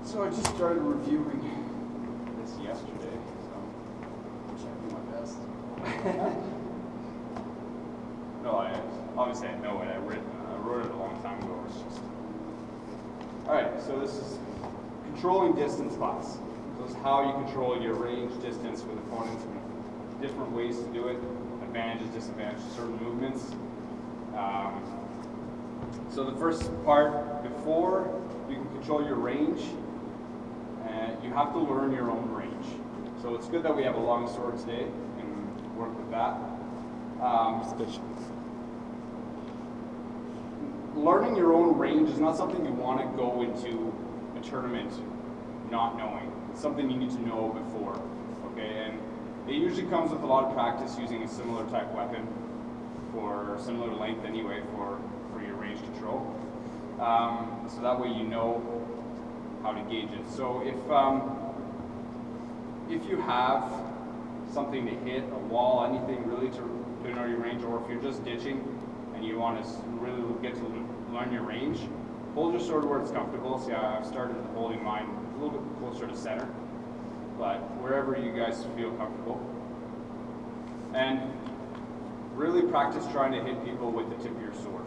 So I just started reviewing this yesterday, so I'm checking my best. No, obviously I know it. I wrote it a long time ago. It's just all right. So this is controlling distance class. So this is how you control your range distance with opponents. Different ways to do it. Advantages, disadvantages, certain movements. So the first part, before you can control your range, you have to learn your own range. So it's good that we have a long sword today and work with that. Learning your own range is not something you want to go into a tournament not knowing. It's something you need to know before, okay? And it usually comes with a lot of practice using a similar type weapon for similar length anyway for your range control. So that way you know how to gauge it. So if you have something to hit, a wall, anything really to know your range, or if you're just ditching and you want to really get to learn your range, hold your sword where it's comfortable. See, I've started holding mine a little bit closer to center, but wherever you guys feel comfortable. And really practice trying to hit people with the tip of your sword.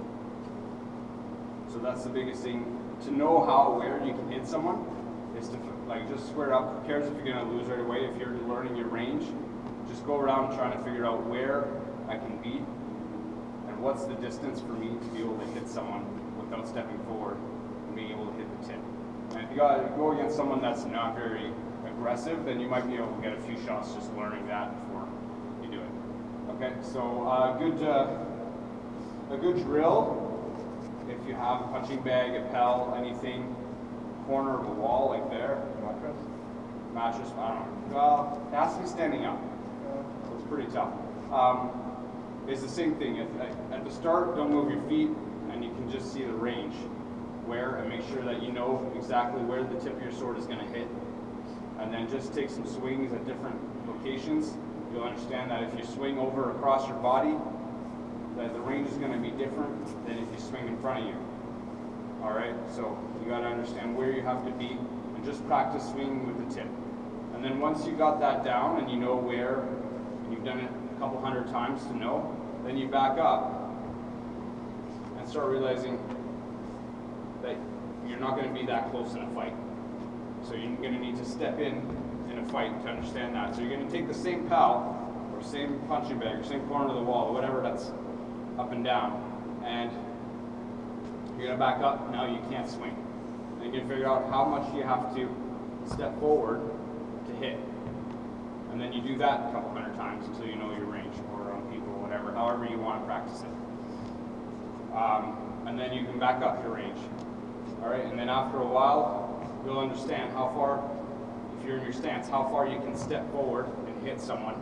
So that's the biggest thing. To know where you can hit someone is to just square up. Who cares if you're going to lose right away? If you're learning your range, just go around trying to figure out where I can be and what's the distance for me to be able to hit someone without stepping forward and being able to hit the tip. And if you go against someone that's not very aggressive, then you might be able to get a few shots just learning that before you do it. Okay, so a good drill. If you have a punching bag, a pell, anything, corner of a wall like there. Mattress, I don't know. Well, it has to be standing up. So it's pretty tough. It's the same thing. At the start, don't move your feet, and you can just see the range and make sure that you know exactly where the tip of your sword is going to hit. And then just take some swings at different locations. You'll understand that if you swing over across your body, that the range is going to be different than if you swing in front of you. All right, so you got to understand where you have to be and just practice swinging with the tip. And then once you got that down and you know where, and you've done it a couple hundred times to know, then you back up and start realizing that you're not going to be that close in a fight. So you're going to need to step in a fight to understand that. So you're going to take the same pal or same punching bag or same corner of the wall, or whatever that's up and down, and you're going to back up. Now you can't swing. And you can figure out how much you have to step forward to hit. And then you do that a couple hundred times until you know your range, or on people, whatever, however you want to practice it. And then you can back up your range. All right, and then after a while, you'll understand how far, if you're in your stance, how far you can step forward and hit someone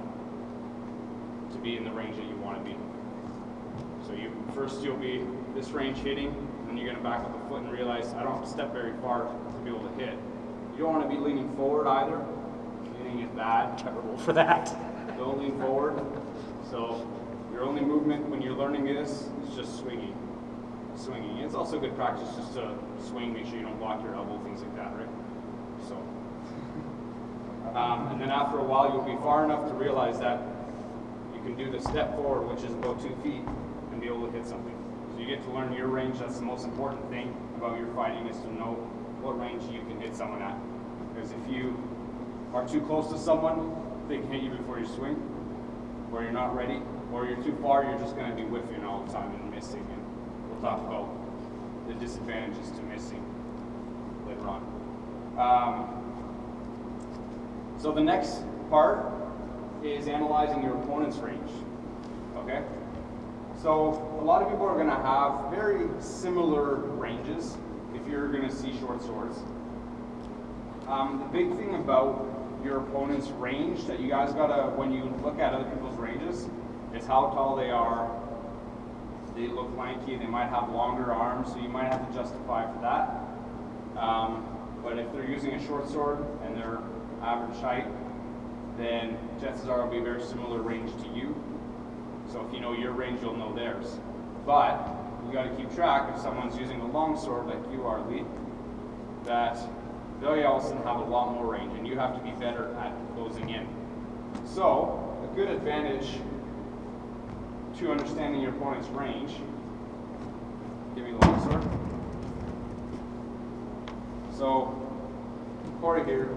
to be in the range that you want to be. So you'll be this range hitting, and you're going to back up a foot and realize I don't have to step very far to be able to hit. You don't want to be leaning forward either. Leaning is bad. Terrible for that. Don't lean forward. So your only movement when you're learning this is just swinging. Swinging. It's also good practice just to swing, make sure you don't block your elbow, things like that, right? So, and then after a while, you'll be far enough to realize that you can do the step forward, which is about 2 feet, and be able to hit something. So you get to learn your range. That's the most important thing about your fighting, is to know what range you can hit someone at. Because if you are too close to someone, they can hit you before you swing, or you're not ready, or you're too far, you're just going to be whiffing all the time and missing. And we'll talk about the disadvantages to missing later on. So the next part is analyzing your opponent's range. Okay? So a lot of people are going to have very similar ranges if you're going to see short swords. The big thing about your opponent's range that you guys gotta, when you look at other people's ranges, is how tall they are. They look lanky, they might have longer arms, so you might have to justify for that. But if they're using a short sword and they're average height, then chances are it'll be a very similar range to you. So if you know your range, you'll know theirs. But you got to keep track if someone's using a long sword like you are, Lee, that they all of a sudden have a lot more range, and you have to be better at closing in. So, a good advantage to understanding your opponent's range, give me the longsword. So, Corey here,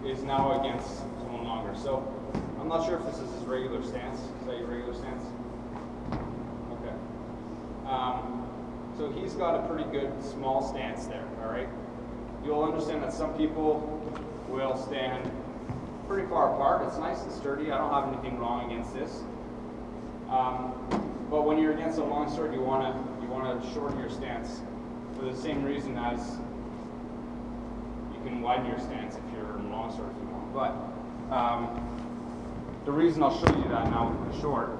is now against someone longer. So, I'm not sure if this is his regular stance. Is that your regular stance? Okay. So he's got a pretty good small stance there, all right? You'll understand that some people will stand pretty far apart. It's nice and sturdy. I don't have anything wrong against this. But when you're against a longsword, you want to shorten your stance for the same reason as you can widen your stance if you're in longsword if you want. But the reason I'll show you that now with the short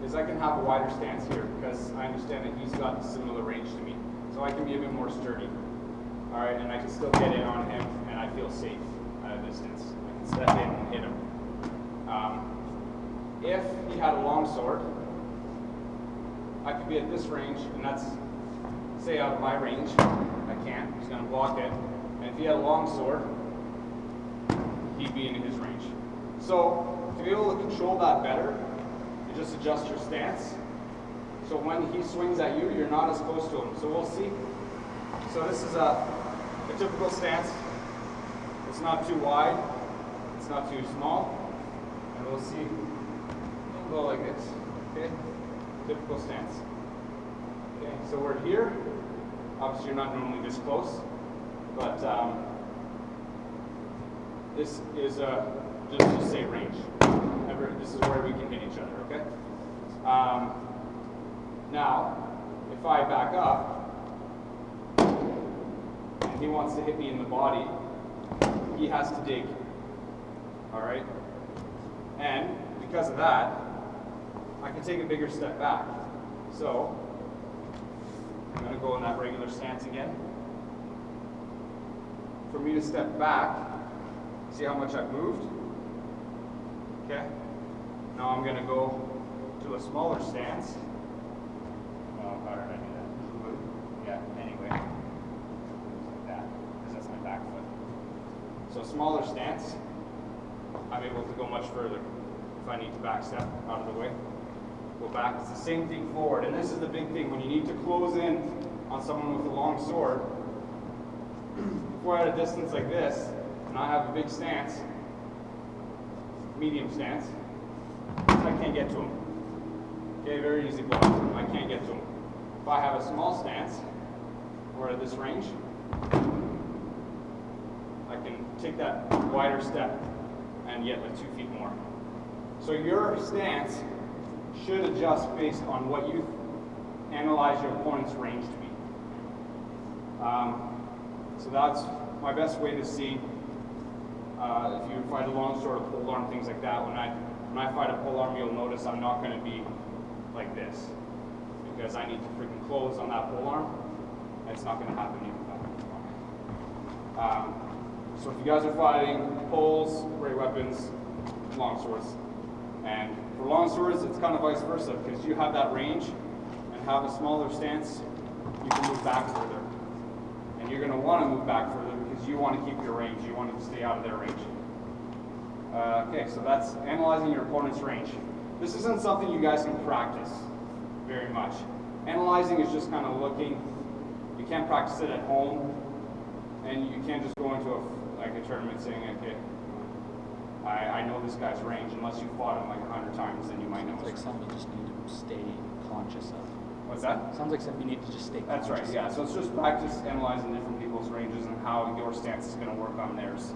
is I can have a wider stance here because I understand that he's got a similar range to me. So I can be a bit more sturdy. All right, and I can still get in on him and I feel safe at a distance. I can step in and hit him. If he had a longsword, I could be at this range, and that's, say, out of my range. I can't, he's going to block it. And if he had a longsword, he'd be in his range. So, to be able to control that better, you just adjust your stance. So when he swings at you, you're not as close to him. So we'll see. So this is a typical stance. It's not too wide, it's not too small. And we'll see, we'll go like this, okay? Typical stance. Okay, so we're here. Obviously you're not normally this close, but this is just to say range. This is where we can hit each other, okay? Now, if I back up, and he wants to hit me in the body, he has to dig, all right? And because of that, I can take a bigger step back. So, I'm going to go in that regular stance again. For me to step back, see how much I've moved? Okay. Now I'm going to go to a smaller stance. Oh, how did I do that? Yeah, anyway. Like that, because that's my back foot. So smaller stance, I'm able to go much further if I need to back step out of the way. Go back, it's the same thing forward. And this is the big thing, when you need to close in on someone with a long sword, if we're at a distance like this, and I have a big stance, medium stance, I can't get to him. Okay, very easy block. I can't get to him. If I have a small stance, or at this range, I can take that wider step and get like 2 feet more. So your stance should adjust based on what you analyze your opponent's range to be. So that's my best way to see if you fight a longsword or pole arm, things like that. When I fight a pole arm, you'll notice I'm not going to be like this because I need to freaking close on that pole arm. And it's not going to happen even that. So if you guys are fighting poles, great weapons, longswords. And for longswords, it's kind of vice versa because you have that range and have a smaller stance, you can move back further. And you're going to want to move back further because you want to keep your range. You want to stay out of their range. Okay, so that's analyzing your opponent's range. This isn't something you guys can practice very much. Analyzing is just kind of looking. You can't practice it at home, and you can't just go into a tournament saying, okay, I know this guy's range. Unless you fought him like 100 times, then you might know. It's like something you just need to stay conscious of. What's that? Sounds like something you need to just stay conscious of. That's right, yeah. So it's just practice analyzing different people's ranges and how your stance is going to work on theirs.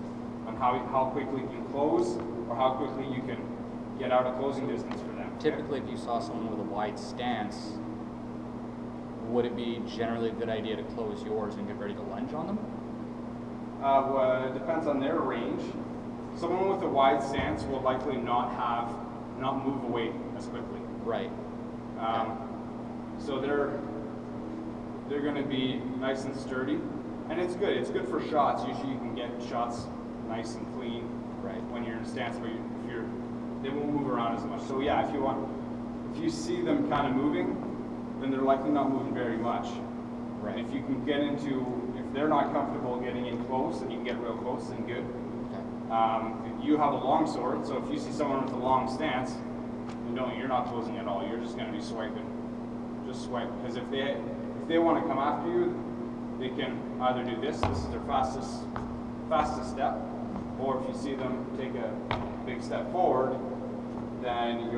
And how quickly you can close or how quickly you can get out of closing distance for them. Typically, if you saw someone with a wide stance, would it be generally a good idea to close yours and get ready to lunge on them? Well, it depends on their range. Someone with a wide stance will likely not move away as quickly. Right. So they're going to be nice and sturdy, and it's good. It's good for shots. Usually, you can get shots nice and clean. Right. When you're in a stance, but they won't move around as much. So yeah, if you see them kind of moving, then they're likely not moving very much. Right. And if you can get into, if they're not comfortable getting in close and you can get real close, then good. Okay. You have a long sword, so if you see someone with a long stance, you're not closing at all. You're just going to be swiping. Just swipe, because if they want to come after you, they can either do this. This is their fastest step, or if you see them take a big step forward, then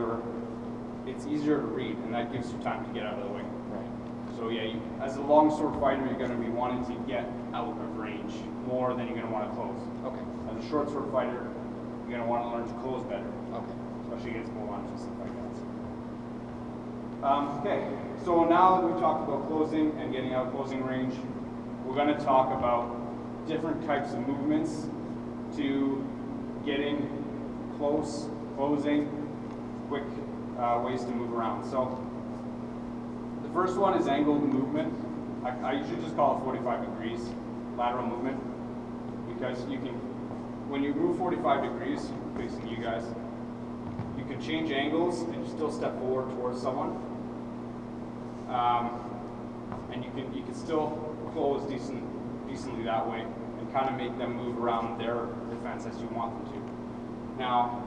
it's easier to read, and that gives you time to get out of the way. Right. So yeah, as a longsword fighter, you're going to be wanting to get out of range more than you're going to want to close. Okay. As a short sword fighter, you're going to want to learn to close better. Okay. Especially against bull-arms and stuff like that. Okay, so now that we've talked about closing and getting out of closing range, we're going to talk about different types of movements to getting close, closing, quick ways to move around. So the first one is angled movement. I usually just call it 45 degrees lateral movement, because you can, when you move 45 degrees facing you guys, you can change angles and you still step forward towards someone, and you can still close decently that way and kind of make them move around their defense as you want them to. Now,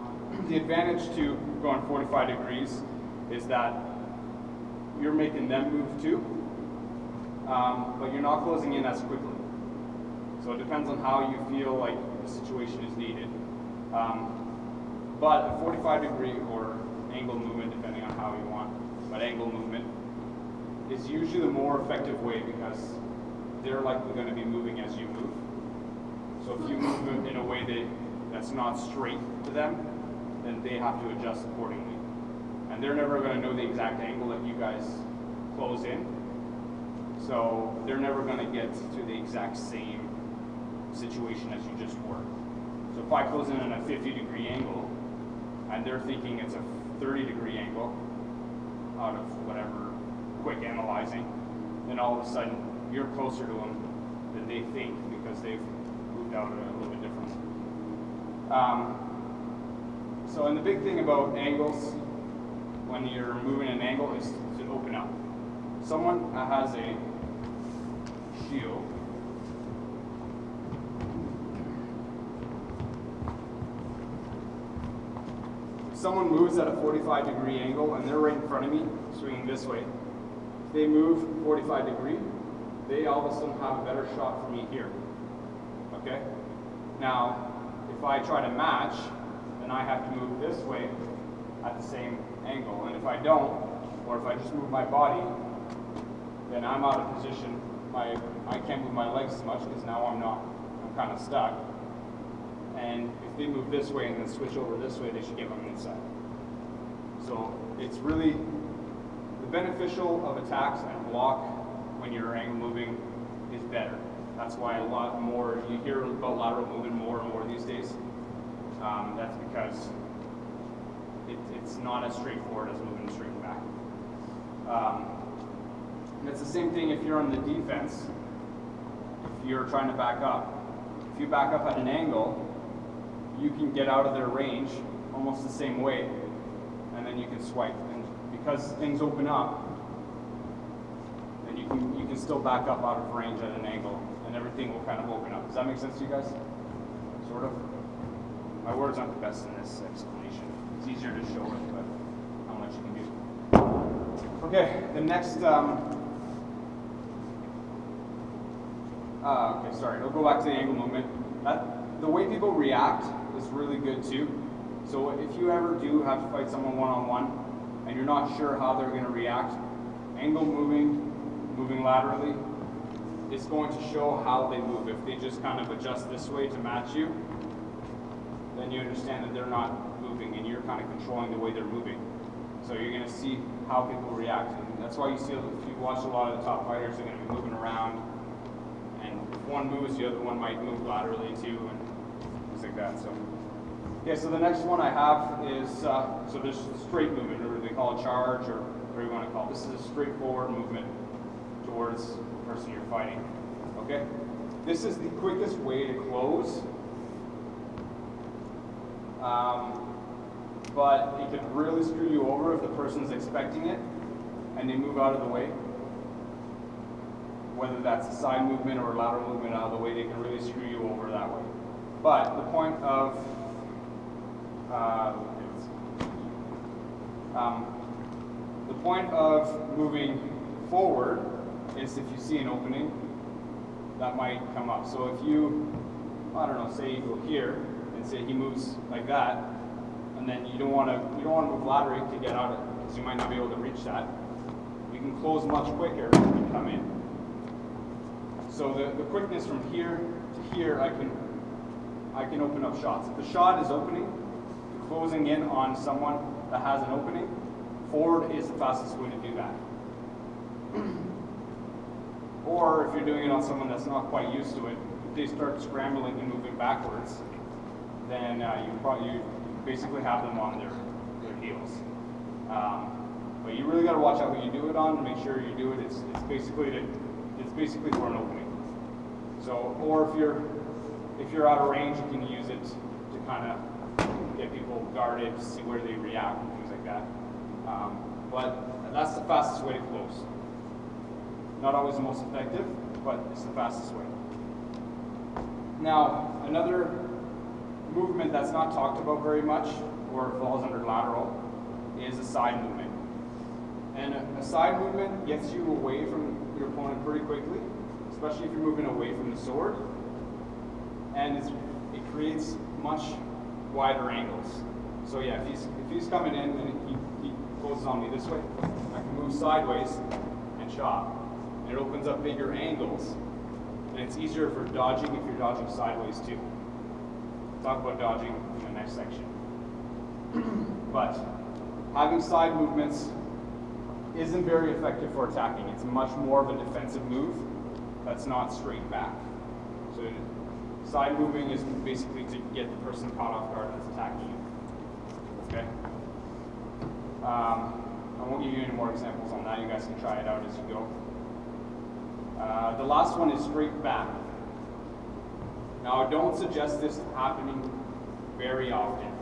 the advantage to going 45 degrees is that you're making them move too, but you're not closing in as quickly. So it depends on how you feel like the situation is needed. But a 45 degree or angle movement, depending on how you want, but angle movement is usually the more effective way, because they're likely going to be moving as you move. So if you move in a way that's not straight to them, then they have to adjust accordingly. And they're never going to know the exact angle that you guys close in. So they're never going to get to the exact same situation as you just were. So if I close in at a 50-degree angle, and they're thinking it's a 30-degree angle, out of whatever quick analyzing, then all of a sudden you're closer to them than they think, because they've moved out a little bit differently. And the big thing about angles, when you're moving an angle, is to open up. Someone has a shield. If someone moves at a 45-degree angle and they're right in front of me, swinging this way, if they move 45 degree, they all of a sudden have a better shot for me here. Okay? Now, if I try to match, then I have to move this way at the same angle. And if I don't, or if I just move my body, then I'm out of position. I can't move my legs as much, because now I'm kind of stuck. And if they move this way and then switch over this way, they should get on the inside. So it's really the beneficial of attacks and block when you're angle moving is better. That's why a lot more, you hear about lateral movement more and more these days. That's because it's not as straightforward as moving straight back. And it's the same thing if you're on the defense. If you're trying to back up, if you back up at an angle, you can get out of their range almost the same way, and then you can swipe. And because things open up, then you can still back up out of range at an angle, and everything will kind of open up. Does that make sense to you guys? Sort of. My words aren't the best in this explanation. It's easier to show it, but how much you can do. Okay, the next. Okay, sorry. I'll go back to the angle movement. The way people react is really good too. So if you ever do have to fight someone one-on-one and you're not sure how they're going to react, angle moving laterally, is going to show how they move. If they just kind of adjust this way to match you, then you understand that they're not moving and you're kind of controlling the way they're moving. So you're going to see how people react. And that's why you see, if you watch a lot of the top fighters, they're going to be moving around. And if one moves, the other one might move laterally too, and things like that. So, yeah. So the next one I have is so there's straight movement, or they call it charge, or whatever you want to call it. This is a straightforward movement towards the person you're fighting. Okay. This is the quickest way to close, but it can really screw you over if the person's expecting it, and they move out of the way, whether that's a side movement or a lateral movement out of the way, they can really screw you over that way. But the point of moving forward is if you see an opening, that might come up. So if you, I don't know, say you go here and say he moves like that, and then you don't want to move laterally to get out of it because you might not be able to reach that. You can close much quicker and come in. So the quickness from here to here, I can open up shots. If the shot is opening, closing in on someone that has an opening, forward is the fastest way to do that. Or if you're doing it on someone that's not quite used to it, if they start scrambling and moving backwards, then you basically have them on their heels. But you really got to watch out who you do it on and make sure you do it. It's basically for an opening. So, or if you're out of range, you can use it to kind of get people guarded, see where they react and things like that. But that's the fastest way to close. Not always the most effective, but it's the fastest way. Now, another movement that's not talked about very much, or falls under lateral, is a side movement. And a side movement gets you away from your opponent pretty quickly, especially if you're moving away from the sword. And it creates much wider angles. So yeah, if he's coming in and he closes on me this way, I can move sideways and chop. And it opens up bigger angles. And it's easier for dodging if you're dodging sideways too. We'll talk about dodging in the next section. But having side movements isn't very effective for attacking. It's much more of a defensive move that's not straight back. So side moving is basically to get the person caught off guard that's attacking you. Okay? I won't give you any more examples on that. You guys can try it out as you go. The last one is straight back. Now, I don't suggest this happening very often.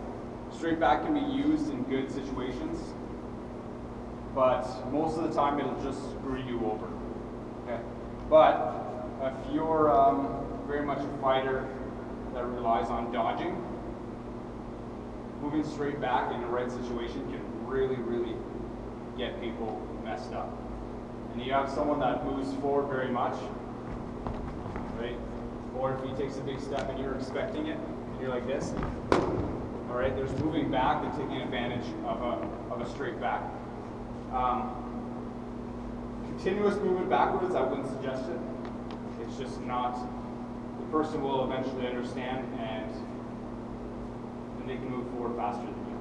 Straight back can be used in good situations, but most of the time it'll just screw you over. Okay? But if you're very much a fighter that relies on dodging, moving straight back in the right situation can really, really get people messed up. And you have someone that moves forward very much, right? Or if he takes a big step and you're expecting it, and you're like this, all right, there's moving back and taking advantage of a straight back. Continuous movement backwards, I wouldn't suggest it. It's just not, the person will eventually understand and they can move forward faster than you.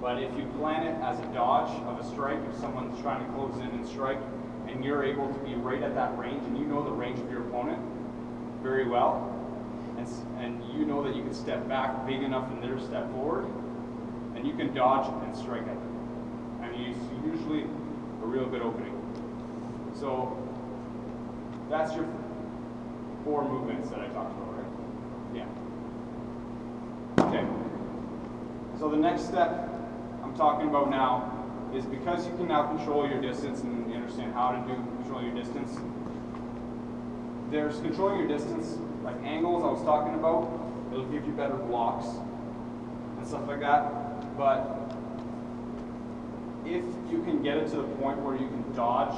But if you plan it as a dodge of a strike, if someone's trying to close in and strike, and you're able to be right at that range, and you know the range of your opponent very well, and you know that you can step back big enough in their step forward, and you can dodge and strike at them. And it's usually a real good opening. So that's your 4 movements that I talked about, right? Yeah. Okay. So the next step I'm talking about now is because you can now control your distance and you understand how to control your distance. There's controlling your distance, like angles I was talking about. It'll give you better blocks and stuff like that. But if you can get it to the point where you can dodge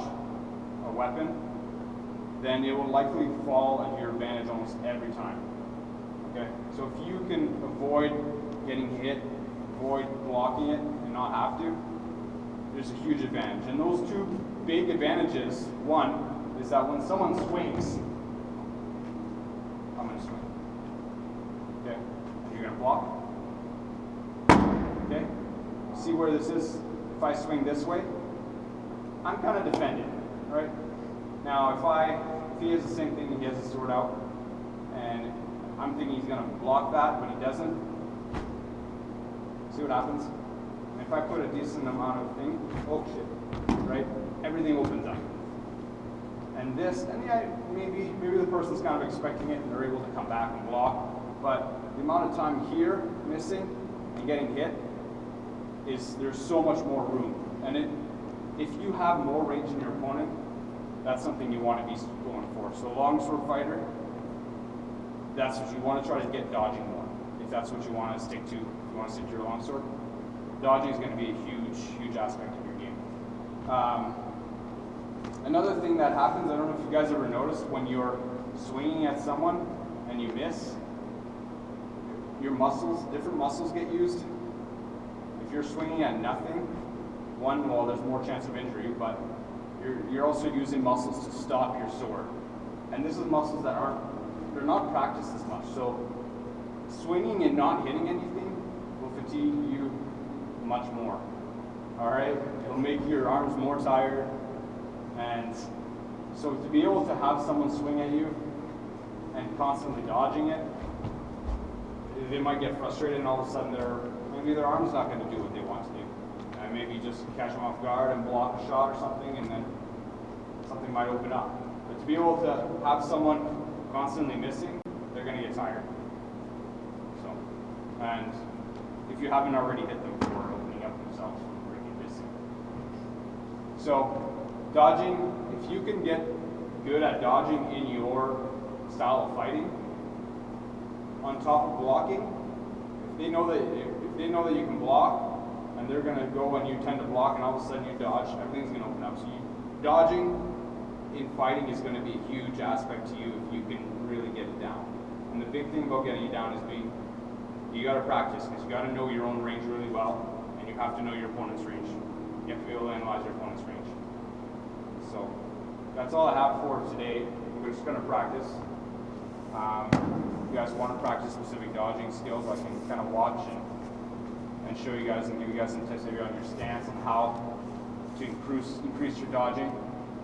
a weapon, then it will likely fall at your advantage almost every time. Okay? So if you can avoid getting hit, avoid blocking it, and not have to, there's a huge advantage. And those 2 big advantages, one is that when someone swings, I'm going to swing. Okay? You're going to block. Okay? See where this is? If I swing this way, I'm kind of defended, right? Now, if he has the same thing, he has his sword out, and I'm thinking he's going to block that, but he doesn't. See what happens? And if I put a decent amount of thing, oh shit, right? Everything opens up. And this, and yeah, maybe the person's kind of expecting it and they're able to come back and block, but the amount of time here missing and getting hit there's so much more room. And if you have more range than your opponent, that's something you want to be going for. So longsword fighter, that's what you want to try to get dodging more. If that's what you want to stick to, if you want to stick to your longsword, dodging is going to be a huge, huge aspect of your game. Another thing that happens, I don't know if you guys ever noticed, when you're swinging at someone and you miss, your muscles, different muscles get used. If you're swinging at nothing, one, well, there's more chance of injury, but you're also using muscles to stop your sword. And this is muscles that they're not practiced as much. So swinging and not hitting anything will fatigue you much more. All right, it'll make your arms more tired. And so to be able to have someone swing at you and constantly dodging it, they might get frustrated and all of a sudden maybe their arm's not going to do what they want to do. And maybe just catch them off guard and block a shot or something, and then something might open up. But to be able to have someone constantly missing, they're going to get tired. So, and if you haven't already hit them before opening up themselves from freaking missing. So, dodging, if you can get good at dodging in your style of fighting, on top of blocking, if they know that you can block, and they're going to go and you tend to block, and all of a sudden you dodge, everything's going to open up. So dodging in fighting is going to be a huge aspect to you if you can really get it down. And the big thing about getting it down is you got to practice, because you got to know your own range really well, and you have to know your opponent's range. You have to be able to analyze your opponent's range. So that's all I have for today. We're just going to practice. If you guys want to practice specific dodging skills, I can kind of watch and show you guys and give you guys some tips maybe on your stance and how to increase your dodging.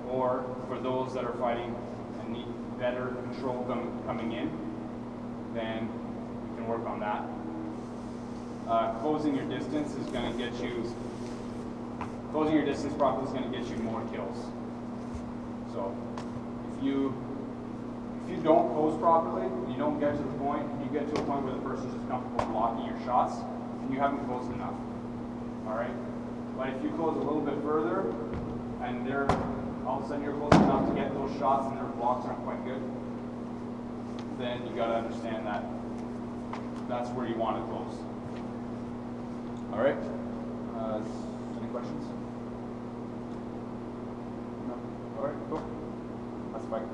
Or for those that are fighting and need better control coming in, then you can work on that. Closing your distance is going to get you. Closing your distance properly is going to get you more kills. So if you don't close properly, you don't get to the point, you get to a point where the person's just comfortable blocking your shots, and you haven't closed enough. All right? But if you close a little bit further, and all of a sudden you're close enough to get those shots and their blocks aren't quite good, then you got to understand that that's where you want to close. All right? Any questions? No? All right, cool. That's fine.